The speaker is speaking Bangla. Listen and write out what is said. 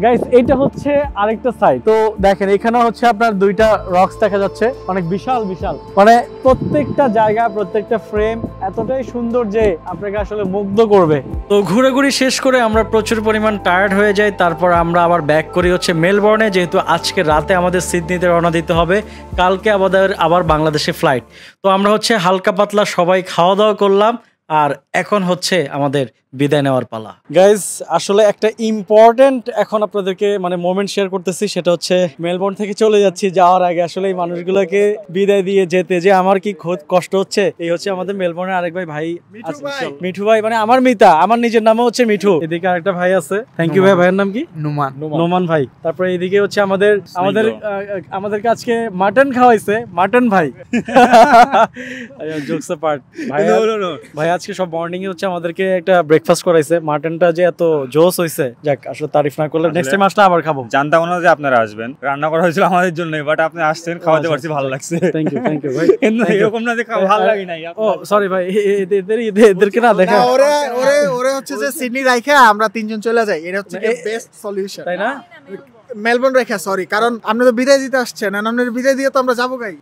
গাইস এটা হচ্ছে আরেকটা সাইড। তো দেখেন এখানে হচ্ছে আপনার দুইটা রক্স দেখা যাচ্ছে, অনেক বিশাল বিশাল, মানে প্রত্যেকটা জায়গা প্রত্যেকটা ফ্রেম এতটাই সুন্দর যে আপনাকে আসলে মুগ্ধ করবে। তো ঘুরে শেষ করে আমরা প্রচুর পরিমাণ টায়ার্ড হয়ে যাই। তারপর আমরা আবার ব্যাক করি হচ্ছে মেলবোর্নে, যেহেতু আজকে রাতে আমাদের সিডনিতে রওনা দিতে হবে, কালকে আবার বাংলাদেশে ফ্লাইট। তো আমরা হচ্ছে হালকা পাতলা সবাই খাওয়া দাওয়া করলাম, আর এখন হচ্ছে আমাদের বিদায় নেওয়ার পালা। গাইজ আসলে একটা ইম্পর্টেন্ট এখন আপনাদেরকে মানে মোমেন্ট শেয়ার করতেছি, সেটা হচ্ছে মেলবোর্ন থেকে চলে যাচ্ছি। যাওয়ার আগে আসলে এই মানুষগুলোকে বিদায় দিয়ে যেতে যে আমার কি কষ্ট হচ্ছে। এই হচ্ছে আমাদের মেলবোর্নের আরেক ভাই মিঠু ভাই, মানে আমার মিতা, আমার নিজের নামও হচ্ছে মিঠু। এদিকে আরেকটা ভাই আছে, থ্যাংক ইউ ভাই। ভাইয়ের নাম কি? নোমান ভাই। তারপরে এইদিকে হচ্ছে আমাদেরকে আজকে মাটন খাওয়াইছে, মাটন ভাই। জোকস পার্ট ভাই আজকে সব মর্নিং এ হচ্ছে আমাদেরকে একটা ব্রেকফাস্ট করাইছে। মাটনটা যে এত জোস হইছে, যাক আসলে তারিফ না করলে নেক্সট টাইম আসলে আবার খাবো। জানতাম না যে আপনারা আসবেন, রান্না করা হয়েছিল আমাদের জন্য, বাট আপনি আসছেন, খাওয়াতে পারছি, ভালো লাগছে। থ্যাংক ইউ ভাই। এরকম না যে ভালো লাগে নাই। ও সরি ভাই, এদেরকে না দেখা ওরে হচ্ছে যে সিডনি রাইখা আমরা তিনজন চলে যাই, এটা হচ্ছে বেস্ট সলিউশন, তাই না? মেলবোর্ন রেখা, সরি, কারণ আপনি তো বিদায় দিতে আসছেন, আপনাদের বিদায় দিয়ে তো আমরা যাবো গাই।